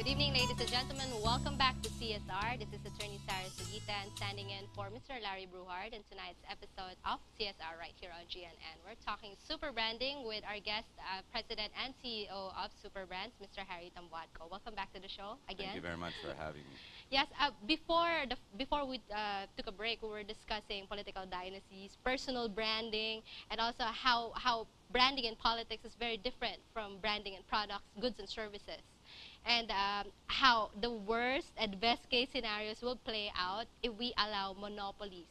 Good evening, ladies and gentlemen. Welcome back to CSR. This is Attorney Sarah Sugita and standing in for Mr. Larry Bruhard in tonight's episode of CSR right here on GNN. We're talking super branding with our guest, President and CEO of Super Brands, Mr. Harry Tambuadco. Welcome back to the show again. Thank you very much for having me. Yes, before we took a break, we were discussing political dynasties, personal branding, and also how branding in politics is very different from branding in products, goods, and services. And how the worst and best case scenarios will play out if we allow monopolies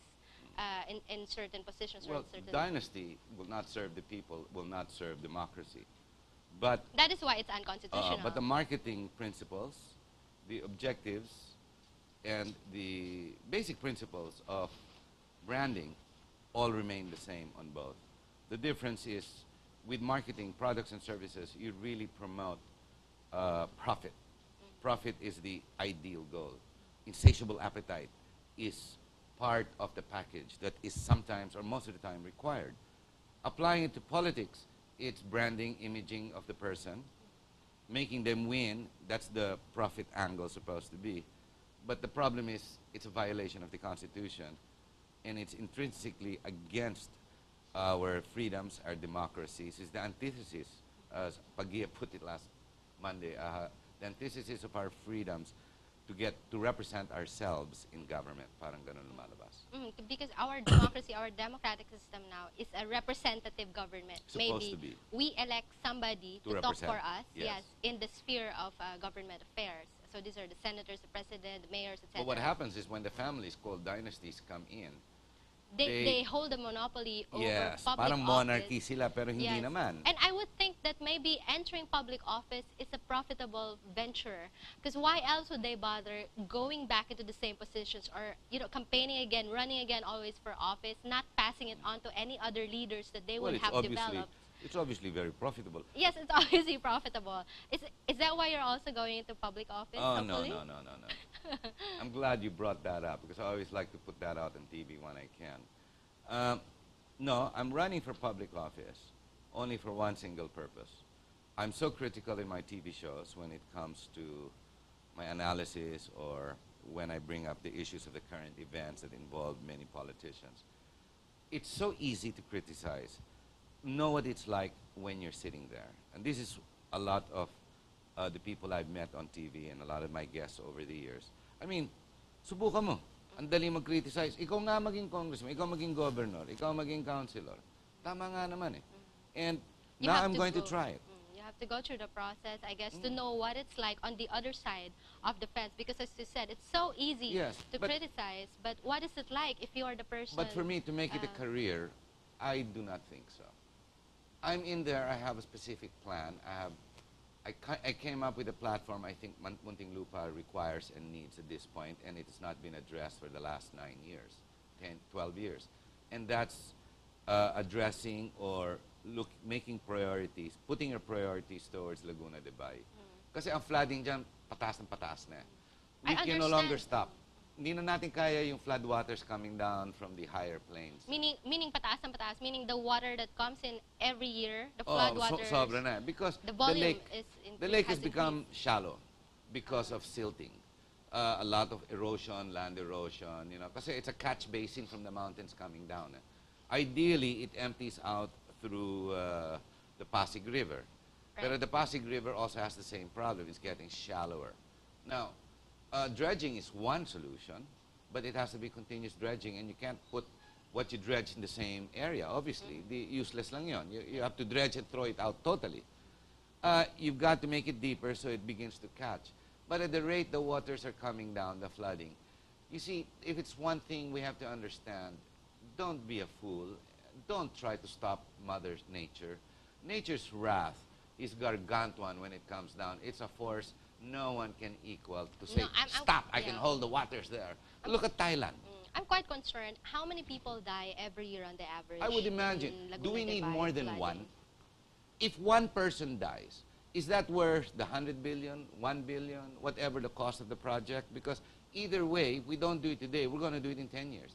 in certain positions. Well, or in certain dynasty will not serve the people, will not serve democracy. But that is why it's unconstitutional. but the marketing principles, the objectives, and the basic principles of branding all remain the same on both. The difference is with marketing products and services, you really promote profit. Profit is the ideal goal. Insatiable appetite is part of the package that is sometimes or most of the time required. Applying it to politics, it's branding, imaging of the person, making them win. That's the profit angle supposed to be. But the problem is it's a violation of the Constitution, and it's intrinsically against our freedoms, our democracies. It's the antithesis, as Pagia put it last Monday, the antithesis of our freedoms to represent ourselves in government. Parang ganun lumalabas. Because our democracy, our democratic system now is a representative government. Supposed to Maybe be. we elect somebody to talk for us, Yes. in the sphere of government affairs. So these are the senators, the president, the mayors, etc. But what happens is when the families called dynasties come in, They hold a monopoly over yes, public parang monarchy office. sila, pero hindi Yes. naman. And I would think that maybe entering public office is a profitable venture. Because why else would they bother going back into the same positions or, campaigning again, running again always for office, not passing it on to any other leaders that they Well, would it's have developed? It's obviously very profitable. Yes, it's obviously profitable. Is that why you're also going into public office? Oh, no, hopefully? no. I'm glad you brought that up because I always like to put that out on TV when I can. No, I'm running for public office only for one single purpose. I'm so critical in my TV shows when it comes to my analysis or when I bring up the issues of the current events that involve many politicians. It's so easy to criticize. Know what it's like when you're sitting there. And this is a lot of the people I've met on TV and a lot of my guests over the years. I mean, subukan mo. Ang dali mag-criticize. Ikaw nga maging congressman, ikaw maging governor, ikaw maging councilor. Tama nga naman eh. And now I'm going to try it. You have to go through the process, I guess, to know what it's like on the other side of the fence. Because as you said, it's so easy to criticize. But what is it like if you are the person? But for me, to make it a career, I do not think so. I'm in there, I have a specific plan. I came up with a platform I think Muntinlupa requires and needs at this point, and it has not been addressed for the last 9 years, 10, 12 years. And that's addressing or making priorities, putting your priorities towards Laguna de Bay. Kasi ang flooding dyan, pataas ng pataas na. We can no longer stop. Hindi na natin kaya yung floodwaters coming down from the higher plains. Meaning pataas ng pataas, meaning the water that comes in every year, the floodwaters. Sobra na. Because the volume the lake has become shallow because of silting. A lot of erosion, land erosion, kasi it's a catch basin from the mountains coming down. Ideally, it empties out through the Pasig River. Right. But the Pasig River also has the same problem. It's getting shallower. Now, dredging is one solution, but it has to be continuous dredging, and you can't put what you dredge in the same area. Obviously, useless lang yun. You have to dredge and throw it out totally. You've got to make it deeper so it begins to catch. But at the rate the waters are coming down, the flooding, you see, if it's one thing we have to understand, don't be a fool. Don't try to stop Mother Nature. Nature's wrath is gargantuan when it comes down. It's a force no one can equal to say, stop, I can hold the waters there. Look at Thailand. I'm quite concerned. How many people die every year on the average? I would imagine. Do we need more than one? If one person dies, is that worth the 100 billion, 1 billion, whatever the cost of the project? Because either way, we don't do it today, we're going to do it in 10 years.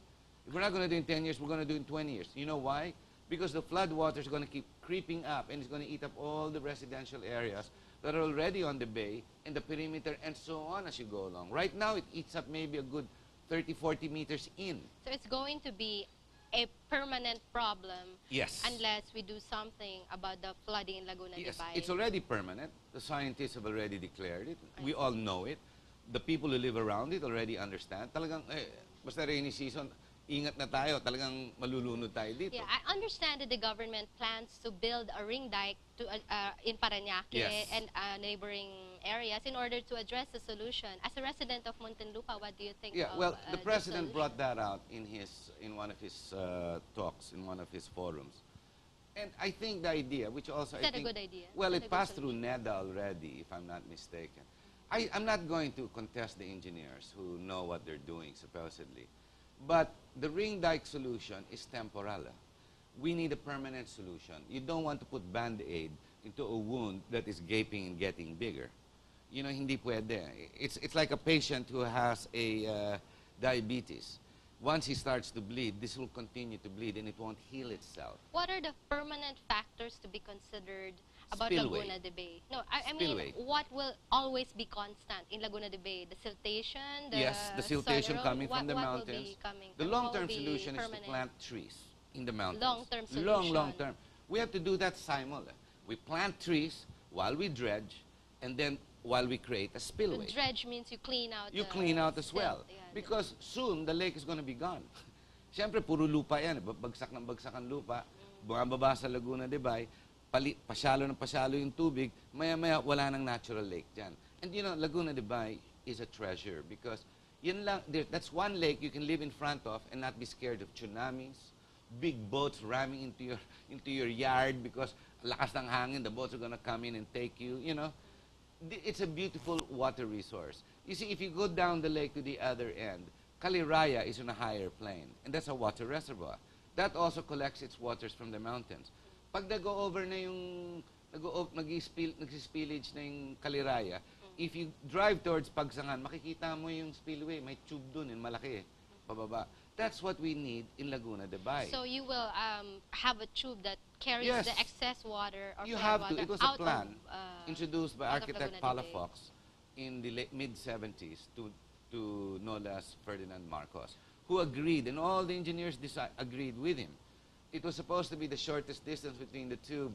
If we're not going to do it in 10 years, we're going to do it in 20 years. You know why? Because the flood water is going to keep creeping up and it's going to eat up all the residential areas that are already on the bay and the perimeter and so on as you go along. Right now, it eats up maybe a good 30, 40 meters in. So it's going to be a permanent problem Yes. unless we do something about the flooding in Laguna Yes, Divide. it's already permanent. The scientists have already declared it. We all know it. The people who live around it already understand. Talagang, basta rainy season, ingat na tayo. Talagang malulunod tayo dito. Yeah, I understand that the government plans to build a ring dike to, in Parañaque Yes. and neighboring areas in order to address the solution. As a resident of Muntinlupa, what do you think Yeah, of well, the president solution? brought that out in one of his talks, in one of his forums. And I think the idea, which also Is I that a think, good idea? well, Is that it a good passed through solution? NEDA already, if I'm not mistaken. I'm not going to contest the engineers who know what they're doing, supposedly. But the ring dike solution is temporal. We need a permanent solution. You don't want to put Band-Aid into a wound that is gaping and getting bigger. You know, hindi pwede. It's like a patient who has a diabetes. Once he starts to bleed, this will continue to bleed and it won't heal itself. What are the permanent factors to be considered about Spillway. Laguna de Bay? No, I mean, Spillway. what will always be constant in Laguna de Bay? The siltation? Yes, the soil siltation erosion? coming from the What will mountains. be coming? The What will long-term be solution is to permanent? plant trees in the mountains. Long-term Long solution. term. We have to do that simul. We plant trees while we dredge, and then while we create a spillway. Dredge means you clean out. You the clean out as silt. well. Yeah, Because soon, the lake is going to be gone. Siyempre, puro lupa yan. Bagsak ng bagsak ang lupa. Bumababa sa Laguna de Bay. Pasyalo ng pasyalo yung tubig. Maya-maya, wala nang natural lake dyan. And you know, Laguna de Bay is a treasure because yun lang, that's one lake you can live in front of and not be scared of tsunamis, big boats ramming into your yard because lakas ng hangin, the boats are going to come in and take you, you know. It's a beautiful water resource. You see, if you go down the lake to the other end, Caliraya is on a higher plane, and that's a water reservoir. That also collects its waters from the mountains. Pag nag-over na yung, nag-spillage na yung Caliraya, if you drive towards Pagsangan, makikita mo yung spillway, may tube dun, malaki, pababa. That's what we need in Laguna de Bay. So you will have a tube that carries Yes. the excess water or You fair have water to. It was a out plan of, introduced by out of architect Laguna de Bay. Palafox in the mid-70s to no less Ferdinand Marcos, who agreed, and all the engineers agreed with him. It was supposed to be the shortest distance between the two,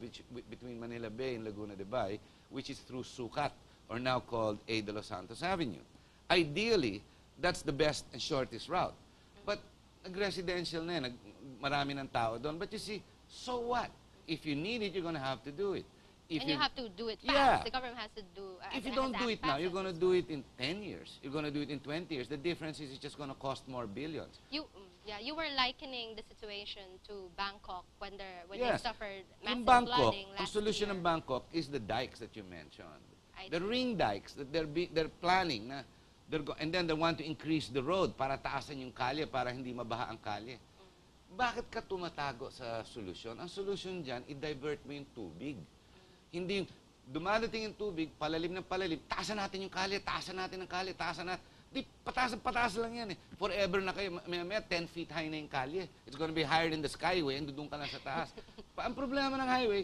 between Manila Bay and Laguna de Bay, which is through Sucat, or now called A. de los Santos Avenue. Ideally, that's the best and shortest route. But nag-residential na yan, marami ng tao doon. But you see, so what? If you need it, you're going to have to do it. If and you have to do it fast. Yeah. The government has to do. If you has don't to do act it now, fast you're on going to this do one. it in 10 years. You're going to do it in 20 years. The difference is it's just going to cost more billions. You were likening the situation to Bangkok when they Yes. suffered In massive Bangkok, flooding ang last solution year. ng Bangkok is the dikes that you mentioned. I The see. ring dikes that they're planning na and then they want to increase the road para taasan yung kalye para hindi mabaha ang kalye. Bakit ka tumatago sa solusyon? Ang solusyon dyan, i-divert mo yung tubig. Hindi yung dumadating yung tubig, palalim ng palalim, taasan natin yung kalye, taasan natin ang kalye, taasan natin. Di, pataas lang yan eh. Forever na kayo, may 10 feet high na yung kalye. It's gonna be higher than the skyway, and doon ka lang sa taas. Ang problema ng highway,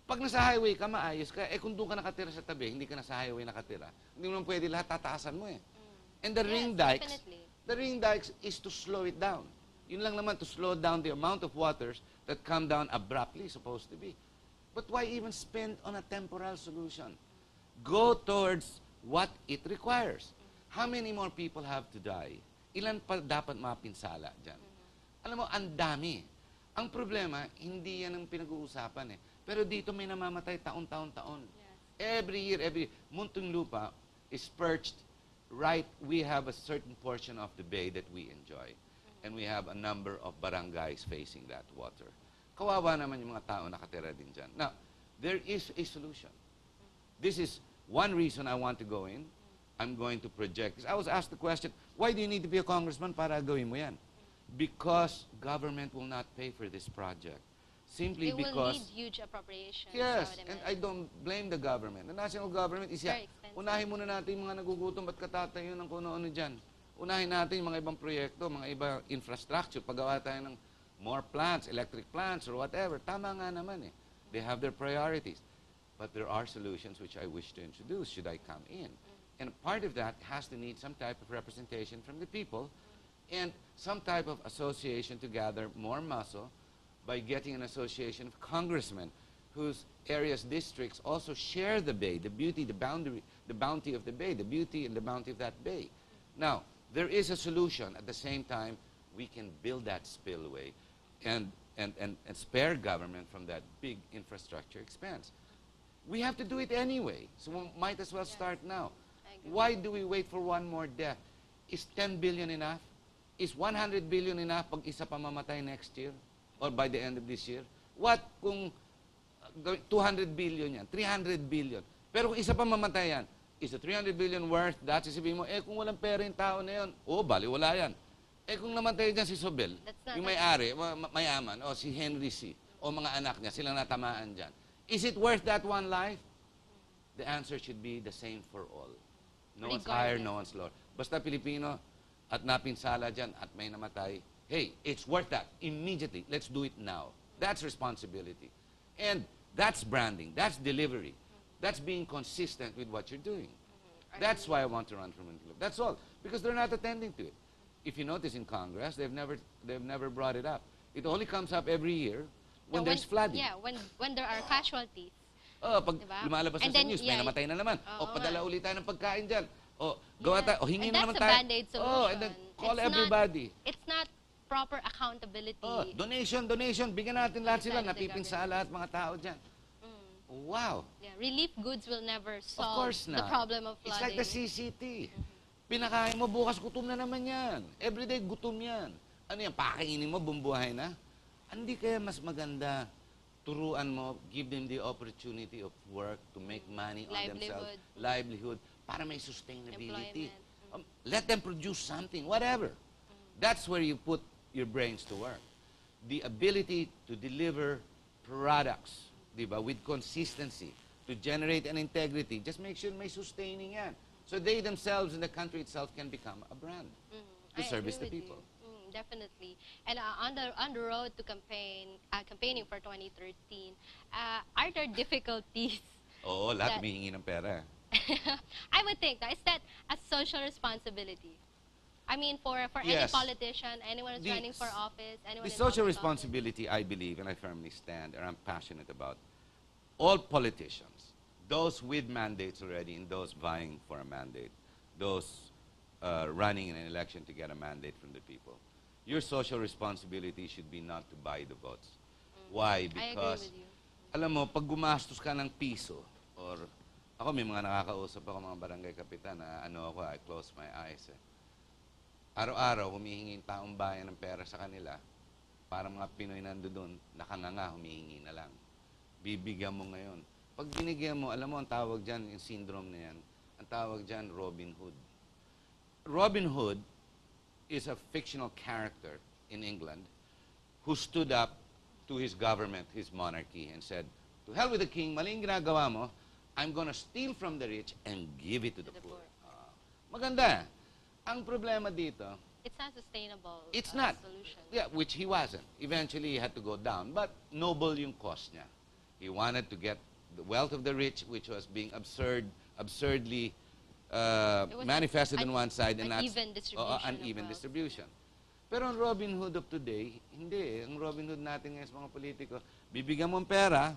pag nasa highway ka, maayos ka. Eh kung doon ka nakatira sa tabi, hindi ka nasa highway nakatira. Hindi mo naman pwede lahat tataasan mo eh. And the Yes, ring dikes is to slow it down. Yun lang naman, to slow down the amount of waters that come down abruptly, supposed to be. But why even spend on a temporal solution? Go towards what it requires. How many more people have to die? Ilan pa dapat mapinsala dyan? Alam mo, ang dami. Ang problema, hindi yan ang pinag-uusapan eh. Pero dito may namamatay taon-taon-taon. Every year. Muntinlupa is perched right, we have a certain portion of the bay that we enjoy. And we have a number of barangays facing that water. Kawawa naman yung mga tao nakatira din dyan. Now, there is a solution. This is one reason I want to go in. I'm going to project this. I was asked the question, why do you need to be a congressman para gawin mo yan? Because government will not pay for this project. Simply It will because... need huge appropriations. Yes, would and imagine. I don't blame the government. The national government is, Very expensive. unahin muna natin yung mga nagugutom at katatayo ng kung ano dyan. Unahin natin yung mga ibang proyekto, mga ibang infrastructure. Paggawa tayo ng more plants, electric plants, or whatever. Tama nga naman eh. They have their priorities. but there are solutions which I wish to introduce should I come in. And part of that has to need some type of representation from the people and some type of association to gather more muscle by getting an association of congressmen whose areas, districts also share the bay, the beauty, the boundary, the bounty of the bay, the beauty and the bounty of that bay. Now, there is a solution. At the same time, we can build that spillway and spare government from that big infrastructure expense. We have to do it anyway, so we might as well start now. Why do we wait for one more death? Is 10 billion enough? Is 100 billion enough pag isa pa mamatay next year or by the end of this year? What kung 200 billion yan, 300 billion? Pero kung isa pa mamatay yan, is the 300 billion worth that? Sasabihin mo, kung walang pera yung tao na yun, baliwala yan. Kung namatay dyan si Sobel, yung may-ari, mayaman, o si Henry C., o mga anak niya, silang natamaan dyan. Is it worth that one life? The answer should be the same for all. No one's higher, no one's lower. Basta Pilipino at napinsala dyan at may namatay, hey, it's worth that immediately. Let's do it now. That's responsibility. And that's branding. That's delivery. That's being consistent with what you're doing. That's why I want to run for Manila. That's all. Because they're not attending to it. If you notice in Congress, they've never brought it up. It only comes up every year when there's flooding. Yeah, when there are casualties. Pag lumalabas na sa news, may namatay na naman. Padala ulit tayo ng pagkain dyan. Gawa tayo, hingi na naman tayo. And that's a band-aid solution. And then call everybody. It's not proper accountability. Donation. Bigyan natin lahat sila. Napipinsala lahat mga tao dyan. Wow. Yeah, relief goods will never solve Of course the problem of flooding. It's like the CCT. Pinakain mo, bukas gutom na naman yan. Everyday gutom yan. Ano yan, pakainin mo, bumbuhay na? Hindi kaya mas maganda, turuan mo, give them the opportunity of work to make money on themselves, livelihood, para may sustainability. Let them produce something, whatever. That's where you put your brains to work. The ability to deliver products, diba, with consistency, to generate an integrity, just make sure may sustaining yan. So they themselves and the country itself can become a brand to service the people. Definitely. And on the road to campaigning for 2013, are there difficulties? Lahat humihingi ng pera. I would think that is that a social responsibility. I mean, for any politician, anyone who's running for office, anyone. The social responsibility, I believe, and I firmly stand, and I'm passionate about, all politicians, those with mandates already and those vying for a mandate, those running in an election to get a mandate from the people, your social responsibility should be not to buy the votes. Why? Because, alam mo, pag gumastos ka ng piso, or ako may mga nakakausap ako mga barangay kapitan na I close my eyes. Araw-araw, humihingi yung taong bayan ng pera sa kanila. Para mga Pinoy nandoon, nakanganga, humihingi na lang. Bibigyan mo ngayon. Pag binigyan mo, alam mo, ang tawag dyan, yung syndrome na yan, ang tawag dyan, Robin Hood. Robin Hood is a fictional character in England who stood up to his government, his monarchy, and said, to hell with the king, mali yung ginagawa mo, I'm gonna steal from the rich and give it to the poor. Maganda. Ang problema dito, it's not sustainable. It's not. Solution. Yeah, which he wasn't. Eventually, he had to go down. But noble yung cost niya. He wanted to get the wealth of the rich, which was being absurdly manifested on one side, and that's uneven distribution. Pero ang Robin Hood of today, hindi. Ang Robin Hood natin ngayon sa mga politiko, bibigyan mo ng pera,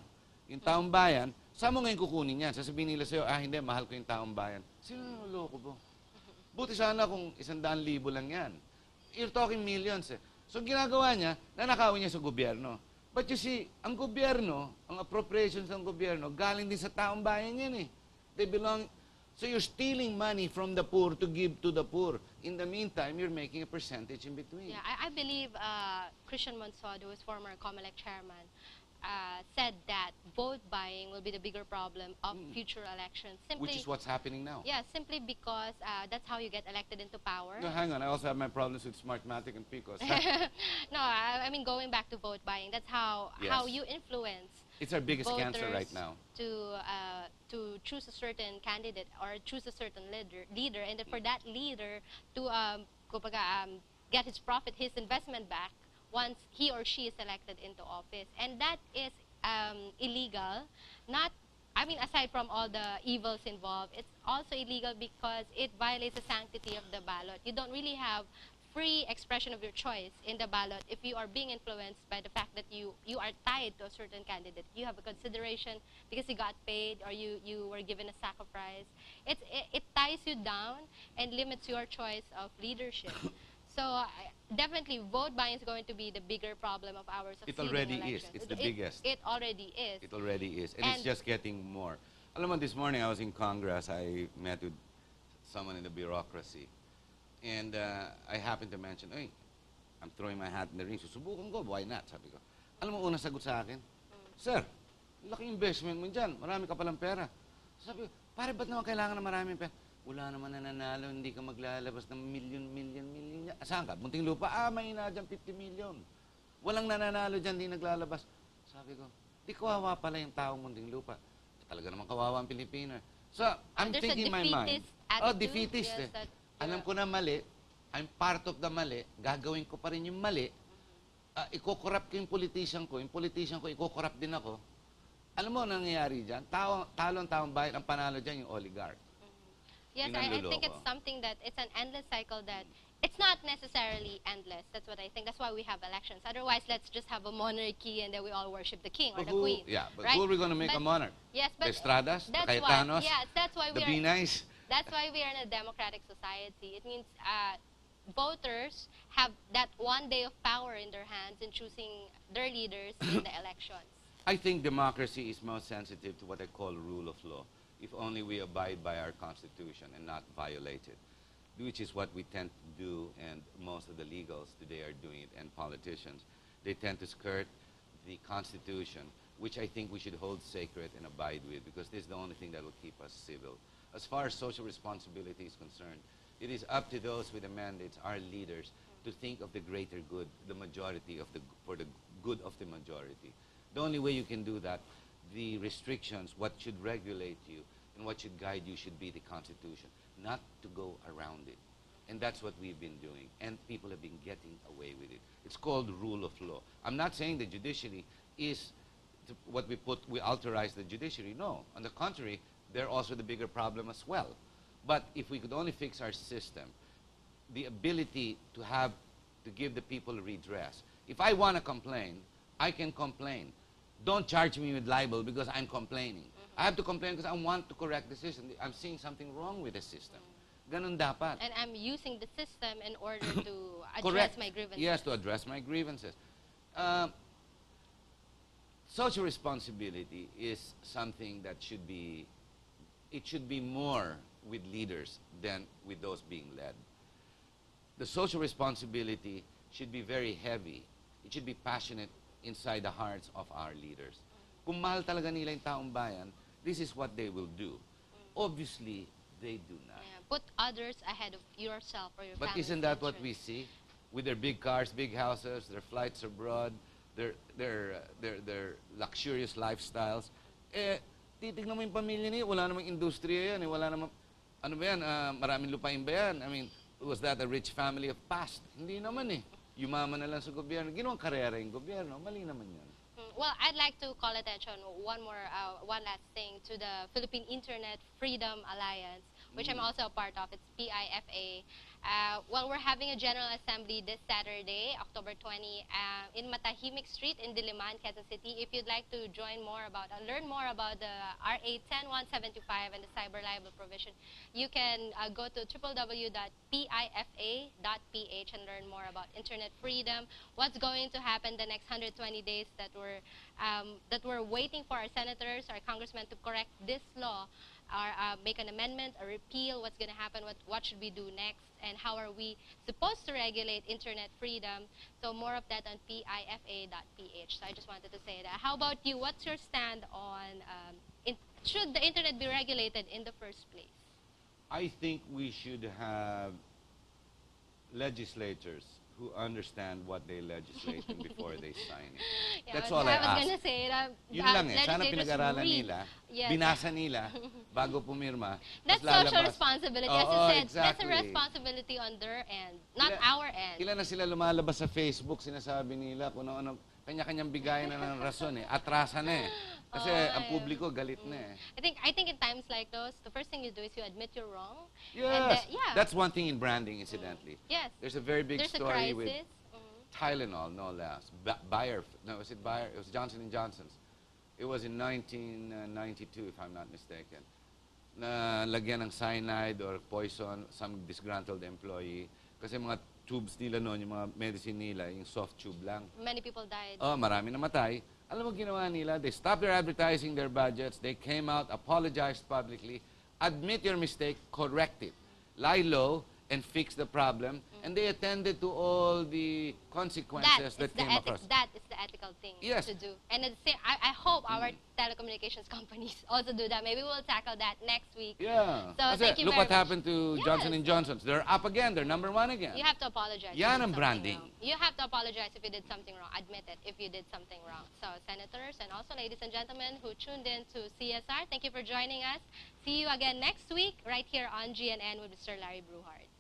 yung taong bayan, saan mo ngayon kukunin yan? Sasabihin nila sa'yo, hindi, mahal ko yung taong bayan. Sino loko po? Buti sana kung 100,000 lang yan. You're talking millions. So ginagawa niya, nanakawin niya sa gobyerno. But you see, ang gobyerno, ang appropriations ng gobyerno, galing din sa taong bayan yan eh. They belong. So you're stealing money from the poor to give to the poor. In the meantime, you're making a percentage in between. Yeah, I believe Christian Monsod, who was former COMELEC chairman, said that vote buying will be the bigger problem of future elections. Simply, which is what's happening now. Yeah, simply because that's how you get elected into power. No, hang on. I also have my problems with Smartmatic and Picos. No, I mean, going back to vote buying, that's how you influence. It's our biggest cancer right now. To choose a certain candidate or choose a certain leader, and then for that leader to get his profit, his investment back once he or she is elected into office. And that is illegal, not I mean, aside from all the evils involved, it's also illegal because it violates the sanctity of the ballot. You don't really have free expression of your choice in the ballot if you are being influenced by the fact that you are tied to a certain candidate. You have a consideration because you got paid or you were given a sack of rice. It ties you down and limits your choice of leadership. So definitely vote buying is going to be the bigger problem of our It succeeding already elections. is. It's the biggest. It already is. It already is. And it's And- just getting more. Alam mo, this morning I was in Congress. I met with someone in the bureaucracy. And I happened to mention, hey, I'm throwing my hat in the ring. Susubukan ko, why not? Sabi ko. Alam mo, unang sagot sa akin, Sir, laking investment mo dyan. Marami ka palang pera. Sabi ko, pare, ba't naman kailangan na maraming pera? Wala naman nananalo, hindi ka maglalabas ng million. Saan ka? Munting lupa? May na dyan 50 million. Walang nananalo dyan, hindi naglalabas. Sabi ko, di kawawa pala yung taong munting lupa. Talaga naman kawawa ang Pilipino. So, I'm There's thinking in my mind. attitude. Defeatist Yes, eh. Alam ko na mali. I'm part of the mali. Gagawin ko pa rin yung mali. Iko-corrupt ko yung politician ko. Yung politician ko, iko-corrupt din ako. Alam mo, nangyayari dyan? Talo ang taong bayan. Ang panalo dyan yung oligarch. Yes, Yun ang I think luloko. it's something that it's an endless cycle that it's not necessarily endless. That's what I think. That's why we have elections. Otherwise, let's just have a monarchy and then we all worship the king or the queen. Yeah, but right? who are we going to make a monarch? Yes, but Estradas? The that's Cayetanos? why. Yes, that's why The we are. Binais? That's why we are in a democratic society. It means voters have that one day of power in their hands in choosing their leaders in the elections. I think democracy is most sensitive to what I call rule of law, if only we abide by our Constitution and not violate it, which is what we tend to do, and most of the legals today are doing it, and politicians. They tend to skirt the Constitution, which I think we should hold sacred and abide with, because this is the only thing that will keep us civil. As far as social responsibility is concerned, it is up to those with the mandates, our leaders, to think of the greater good, the majority of for the good of the majority. The only way you can do that, the restrictions, what should regulate you and what should guide you should be the Constitution, not to go around it. And that's what we've been doing, and people have been getting away with it. It's called rule of law. I'm not saying the judiciary is what we authorize the judiciary. No, on the contrary, they're also the bigger problem as well. But if we could only fix our system, the ability to give the people redress. If I want to complain, I can complain. Don't charge me with libel because I'm complaining. I have to complain because I want to correct the system. I'm seeing something wrong with the system. Ganun dapat. And I'm using the system in order to address Correct. my grievances. Yes, to address my grievances. Social responsibility is something that should be more with leaders than with those being led. The social responsibility should be very heavy. It should be passionate inside the hearts of our leaders. Kung mahal talaga nila yung taong bayan, this is what they will do. Obviously, they do not. Yeah, put others ahead of yourself or your But family's isn't that what we interest. see? With their big cars, big houses, their flights abroad, their luxurious lifestyles. Titignan mo yung pamilya niya, wala namang industriya yan, wala namang, ano ba yan, maraming lupain ba yan? I mean, was that a rich family of past? Hindi naman eh. Yumaman na lang sa gobyerno. Ginawang karera yung gobyerno. Mali naman yan. Well, I'd like to call attention one last thing to the Philippine Internet Freedom Alliance, which I'm also a part of. It's PIFA. Well, we're having a General Assembly this Saturday, October 20, in Matahimik Street in Diliman, Quezon City. If you'd like to learn more about the RA 10175 and the cyber libel provision, you can go to www.pifa.ph and learn more about internet freedom, what's going to happen the next 120 days that we're waiting for our senators, our congressmen to correct this law, or make an amendment, a repeal, what's going to happen, what should we do next, and how are we supposed to regulate internet freedom. So more of that on pifa.ph. So I just wanted to say that. How about you? What's your stand on, should the internet be regulated in the first place? I think we should have legislators who understand what they legislate before they sign it. Yeah, That's all I was ask. gonna say that. Yun lang eh. Sana legislators pinag-aralan read. nila, Yes. binasa nila, bago pumirma. That's mas social lalabas. responsibility. As Oo, you said, that's exactly. a responsibility on their end, not Ilan- our end. Ilan na sila lumalabas sa Facebook, sinasabi nila kung ano, kanya-kanyang bigayan na ng rason eh. Atrasan na eh. Kasi ang publiko galit na eh. I think in times like those, the first thing you do is you admit you're wrong. Yes. Yeah. That's one thing in branding, incidentally. Yes. There's a very big There's a story with crisis. Tylenol, no less. Bayer, no, was it Bayer? It was Johnson & Johnson's. It was in 1992, if I'm not mistaken. Na lagyan ng cyanide or poison some disgruntled employee. Kasi mga tubes nila noon, yung mga medicine nila, yung soft tube lang. Many people died. Oh, marami namatay. Alam mo ginawa nila? They stopped their advertising, their budgets. They came out, apologized publicly, admit your mistake, correct it. Lie low and fix the problem. And they attended to all the consequences that came across. That is the ethical thing to do. And at the same, I hope our telecommunications companies also do that. Maybe we'll tackle that next week. Yeah. So thank you look very what happened to Johnson & Johnson's. They're up again. They're #1 again. You have to apologize. Yan ang branding. You have to apologize if you did something wrong. Admit it if you did something wrong. So, senators and also ladies and gentlemen who tuned in to CSR, thank you for joining us. See you again next week right here on GNN with Mr. Larry Bruhart.